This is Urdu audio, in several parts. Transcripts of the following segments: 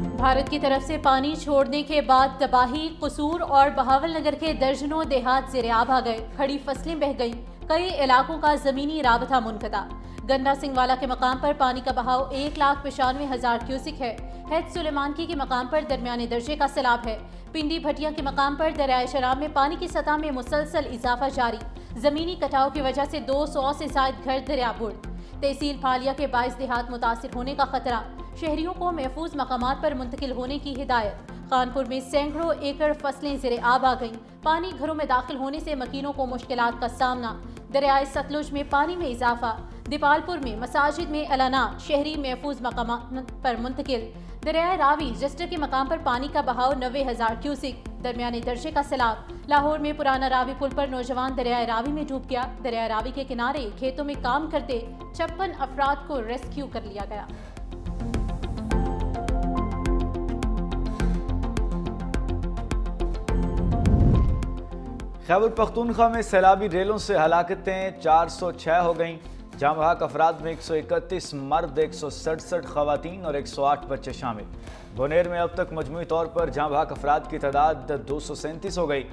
بھارت کی طرف سے پانی چھوڑنے کے بعد تباہی، قصور اور بہاول نگر کے درجنوں دیہات زیر آب آ گئے، کھڑی فصلیں بہہ گئیں، کئی علاقوں کا زمینی رابطہ منقطع۔ گنڈا سنگھ والا کے مقام پر پانی کا بہاؤ 1,95,000 کیوسک ہے۔ ہیڈ سلیمانکی کے مقام پر درمیانے درجے کا سیلاب ہے۔ پنڈی بھٹیا کے مقام پر دریائے شراب میں پانی کی سطح میں مسلسل اضافہ جاری، زمینی کٹاؤ کی وجہ سے 200 سے زائد گھر دریا برد۔ تحصیل پھالیا کے 22 دیہات متاثر ہونے کا خطرہ، شہریوں کو محفوظ مقامات پر منتقل ہونے کی ہدایت۔ خانپور میں سینکڑوں ایکڑ فصلیں زیر آب آ گئیں، پانی گھروں میں داخل ہونے سے مکینوں کو مشکلات کا سامنا۔ دریائے ستلج میں پانی میں اضافہ، دیپالپور میں مساجد میں اعلانات، شہری محفوظ مقامات پر منتقل۔ دریائے راوی جسٹر کے مقام پر پانی کا بہاؤ 90,000 کیوسک، درمیانے درجے کا سیلاب۔ لاہور میں پرانا راوی پل پر نوجوان دریائے راوی میں ڈوب گیا، دریائے راوی کے کنارے کھیتوں میں کام کرتے 56 افراد کو ریسکیو کر لیا گیا۔ خیبر پختونخوا میں سیلابی ریلوں سے ہلاکتیں 406 ہو گئیں، جہاں بحق افراد میں 131 مرد، 167 خواتین اور 108 بچے شامل۔ بونیر میں اب تک مجموعی طور پر جہاں بحق افراد کی تعداد 237 ہو گئی۔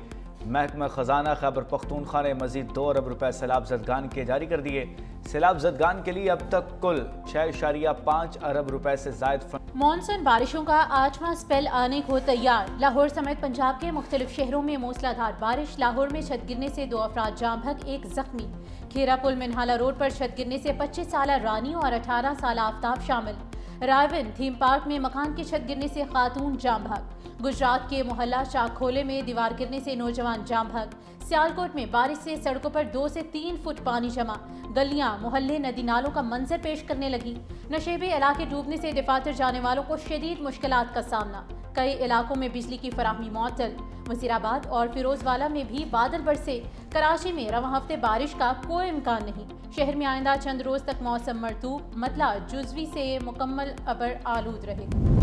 محکمہ خزانہ خیبر پختونخوا نے مزید 2 ارب روپے سیلاب زدگان کے جاری کر دیے۔ سیلاب زدگان کے لیے اب تک کل 6.5 ارب روپے سے زائد مانسون بارشوں کا 8واں سپیل آنے کو تیار۔ لاہور سمیت پنجاب کے مختلف شہروں میں موسلا دھار بارش، لاہور میں چھت گرنے سے 2 افراد جاں بحق، 1 زخمی۔ کھیرا پل منہالہ روڈ پر چھت گرنے سے 25 سالہ رانی اور 18 سالہ آفتاب شامل۔ رائے تھیم پارک میں مکان کی چھت گرنے سے خاتون جاں بحق۔ گجرات کے محلہ چاک کھولے میں دیوار گرنے سے نوجوان جاں بحق۔ سیالکوٹ میں بارش سے سڑکوں پر 2 سے 3 فٹ پانی جمع، گلیاں محلے ندی نالوں کا منظر پیش کرنے لگی۔ نشیبی علاقے ڈوبنے سے دفاتر جانے والوں کو شدید مشکلات کا سامنا، کئی علاقوں میں بجلی کی فراہمی معطل۔ وزیر آباد اور فیروز والا میں بھی بادل برسے، کراچی میں رواں ہفتے بارش کا کوئی امکان نہیں۔ شہر میں آئندہ چند روز تک موسم مرطوب، مطلع جزوی سے مکمل ابر آلود رہے گا۔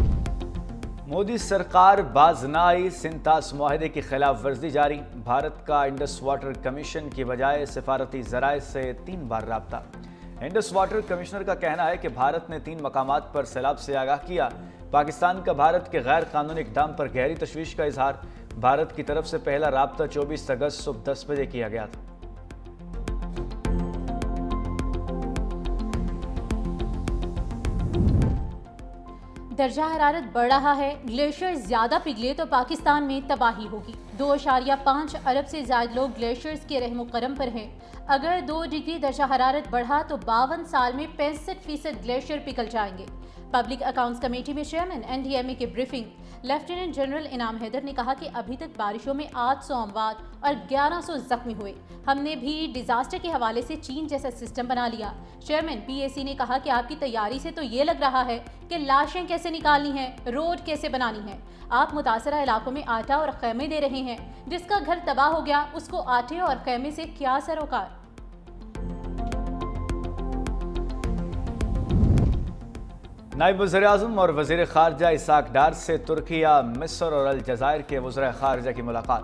مودی سرکار باز نہ آئی، سنتاس معاہدے کی خلاف ورزی جاری۔ بھارت کا انڈس واٹر کمیشن کی بجائے سفارتی ذرائع سے 3 بار رابطہ۔ انڈس واٹر کمشنر کا کہنا ہے کہ بھارت نے 3 مقامات پر سیلاب سے آگاہ کیا۔ پاکستان کا بھارت کے غیر قانونی اقدام پر گہری تشویش کا اظہار۔ بھارت کی طرف سے پہلا رابطہ 24 اگست صبح 10 بجے کیا گیا تھا۔ درجہ حرارت بڑھ رہا ہے، گلیشیئر زیادہ پگھلے تو پاکستان میں تباہی ہوگی۔ 2.5 ارب سے زائد لوگ گلیشیئرز کے رحم و کرم پر ہیں۔ اگر 2 ڈگری درجہ حرارت بڑھا تو 52 سال میں 65% گلیشیئر پگھل جائیں گے۔ پبلک اکاؤنٹس کمیٹی میں چیئرمین NDMA کی بریفنگ۔ لیفٹیننٹ جنرل انعام حیدر نے کہا کہ ابھی تک بارشوں میں 800 اموات اور 1100 زخمی ہوئے۔ ہم نے بھی ڈیزاسٹر کے حوالے سے چین جیسا سسٹم بنا لیا۔ چیئرمین PAC نے کہا کہ آپ کی تیاری سے تو یہ لگ رہا ہے کہ لاشیں کیسے نکالنی ہیں، روڈ کیسے بنانی ہے۔ آپ متاثرہ علاقوں میں آٹا اور خیمے دے رہے ہیں، جس کا گھر تباہ ہو گیا اس کو آٹے اور خیمے سے کیا سروکار۔ نائب وزیر اعظم اور وزیر خارجہ اسحاق ڈار سے ترکیہ، مصر اور الجزائر کے وزرائے خارجہ کی ملاقات۔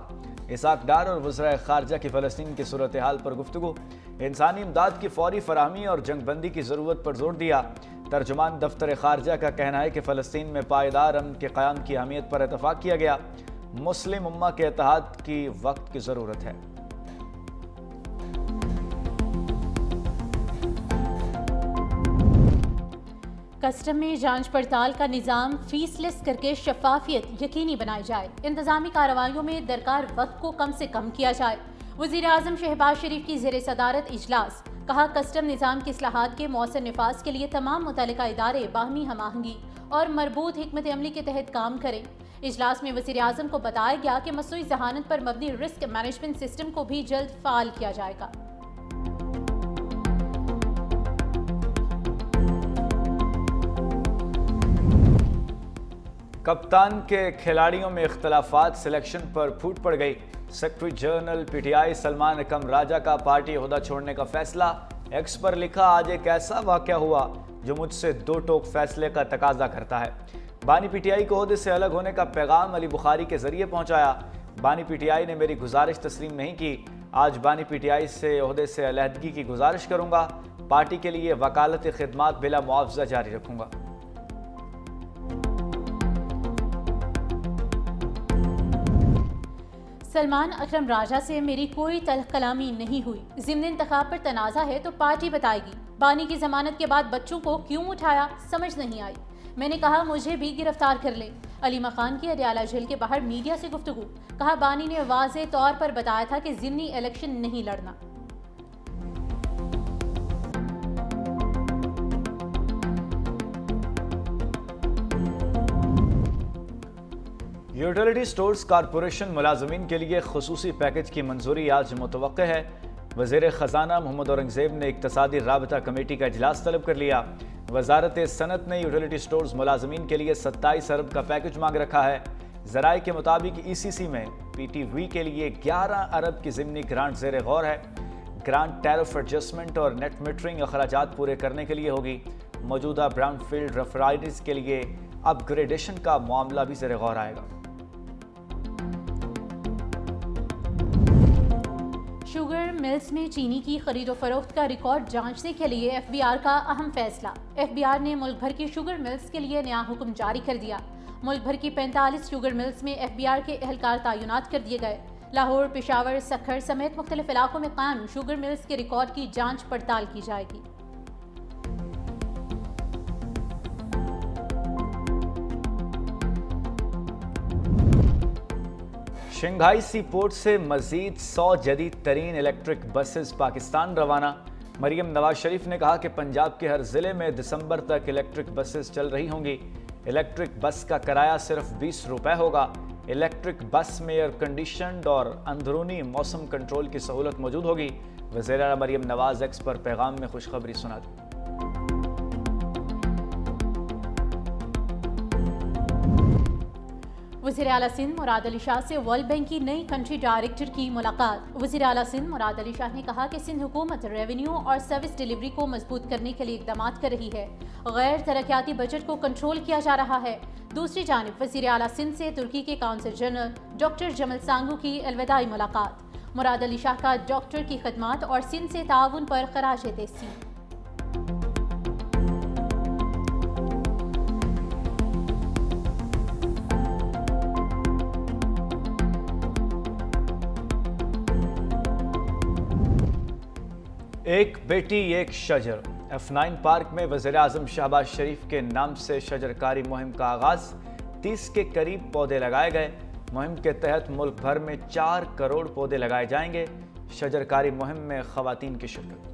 اسحاق ڈار اور وزرائے خارجہ کی فلسطین کی صورتحال پر گفتگو، انسانی امداد کی فوری فراہمی اور جنگ بندی کی ضرورت پر زور دیا۔ ترجمان دفتر خارجہ کا کہنا ہے کہ فلسطین میں پائیدار امن کے قیام کی اہمیت پر اتفاق کیا گیا۔ مسلم امہ کے اتحاد کی وقت کی ضرورت ہے۔ کسٹم میں جانچ پڑتال کا نظام فیس لیس کر کے شفافیت یقینی بنائی جائے، انتظامی کارروائیوں میں درکار وقت کو کم سے کم کیا جائے۔ وزیر اعظم شہباز شریف کی زیر صدارت اجلاس، کہا کسٹم نظام کی اصلاحات کے مؤثر نفاذ کے لیے تمام متعلقہ ادارے باہمی ہم آہنگی اور مربوط حکمت عملی کے تحت کام کریں۔ اجلاس میں وزیر اعظم کو بتایا گیا کہ مصنوعی ذہانت پر مبنی رسک مینجمنٹ سسٹم کو بھی جلد فعال کیا جائے گا۔ کپتان کے کھلاڑیوں میں اختلافات، سلیکشن پر پھوٹ پڑ گئی۔ سیکرٹری جنرل PTI سلمان اکرم راجہ کا پارٹی عہدہ چھوڑنے کا فیصلہ۔ ایکس پر لکھا، آج ایک ایسا واقعہ ہوا جو مجھ سے 2 ٹوک فیصلے کا تقاضا کرتا ہے۔ بانی PTI کو عہدے سے الگ ہونے کا پیغام علی بخاری کے ذریعے پہنچایا۔ بانی PTI نے میری گزارش تسلیم نہیں کی۔ آج بانی PTI سے عہدے سے علیحدگی کی گزارش کروں گا۔ پارٹی کے لیے وکالت خدمات بلا معاوضہ جاری رکھوں گا۔ سلمان اکرم راجہ سے میری کوئی تلخ کلامی نہیں ہوئی، ضمن انتخاب پر تنازع ہے تو پارٹی بتائے گی۔ بانی کی ضمانت کے بعد بچوں کو کیوں اٹھایا سمجھ نہیں آئی۔ میں نے کہا مجھے بھی گرفتار کر لیں۔ علیمہ خان کی اڈیالہ جیل کے باہر میڈیا سے گفتگو، کہا بانی نے واضح طور پر بتایا تھا کہ ضمنی الیکشن نہیں لڑنا۔ یوٹیلیٹی سٹورز کارپوریشن ملازمین کے لیے خصوصی پیکج کی منظوری آج متوقع ہے۔ وزیر خزانہ محمد اورنگزیب نے اقتصادی رابطہ کمیٹی کا اجلاس طلب کر لیا۔ وزارت صنعت نے یوٹیلیٹی سٹورز ملازمین کے لیے 27 ارب کا پیکج مانگ رکھا ہے۔ ذرائع کے مطابق ای سی سی میں پی ٹی وی کے لیے 11 ارب کی ضمنی گرانٹ زیر غور ہے۔ گرانٹ ٹیرف ایڈجسٹمنٹ اور نیٹ میٹرنگ اخراجات پورے کرنے کے لیے ہوگی۔ موجودہ براؤن فیلڈ ریفائنریز کے لیے اپ گریڈیشن کا معاملہ بھی زیر غور آئے گا۔ شوگر ملز میں چینی کی خرید و فروخت کا ریکارڈ جانچنے کے لیے ایف بی آر کا اہم فیصلہ۔ ایف بی آر نے ملک بھر کی شوگر ملز کے لیے نیا حکم جاری کر دیا۔ ملک بھر کی 45 شوگر ملز میں ایف بی آر کے اہلکار تعینات کر دیے گئے۔ لاہور، پشاور، سکھر سمیت مختلف علاقوں میں قائم شوگر ملز کے ریکارڈ کی جانچ پڑتال کی جائے گی۔ شنگھائی سی پورٹ سے مزید 100 جدید ترین الیکٹرک بسز پاکستان روانہ۔ مریم نواز شریف نے کہا کہ پنجاب کے ہر ضلع میں دسمبر تک الیکٹرک بسز چل رہی ہوں گی۔ الیکٹرک بس کا کرایہ صرف 20 روپے ہوگا۔ الیکٹرک بس میں ایئر کنڈیشنڈ اور اندرونی موسم کنٹرول کی سہولت موجود ہوگی۔ وزیر اعلیٰ مریم نواز ایکس پر پیغام میں خوشخبری سنا دی۔ وزیر اعلیٰ سندھ مراد علی شاہ سے ورلڈ بینک کی نئی کنٹری ڈائریکٹر کی ملاقات۔ وزیر اعلیٰ سندھ مراد علی شاہ نے کہا کہ سندھ حکومت ریونیو اور سروس ڈیلیوری کو مضبوط کرنے کے لیے اقدامات کر رہی ہے۔ غیر ترقیاتی بجٹ کو کنٹرول کیا جا رہا ہے۔ دوسری جانب وزیر اعلیٰ سندھ سے ترکی کے کونسل جنرل ڈاکٹر جمل سانگو کی الوداعی ملاقات۔ مراد علی شاہ کا ڈاکٹر کی خدمات اور سندھ سے تعاون پر خراج تحسین۔ ایک بیٹی ایک شجر، F9 پارک میں وزیر اعظم شہباز شریف کے نام سے شجرکاری مہم کا آغاز۔ 30 کے قریب پودے لگائے گئے۔ مہم کے تحت ملک بھر میں 4 کروڑ پودے لگائے جائیں گے۔ شجرکاری مہم میں خواتین کی شرکت۔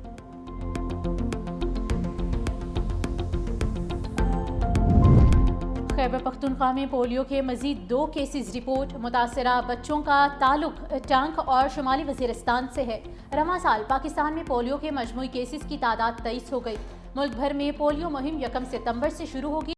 خیبر پختونخوا میں پولیو کے مزید 2 کیسز رپورٹ۔ متاثرہ بچوں کا تعلق ٹانک اور شمالی وزیرستان سے ہے۔ رواں سال پاکستان میں پولیو کے مجموعی کیسز کی تعداد 23 ہو گئی۔ ملک بھر میں پولیو مہم 1 ستمبر سے شروع ہوگی۔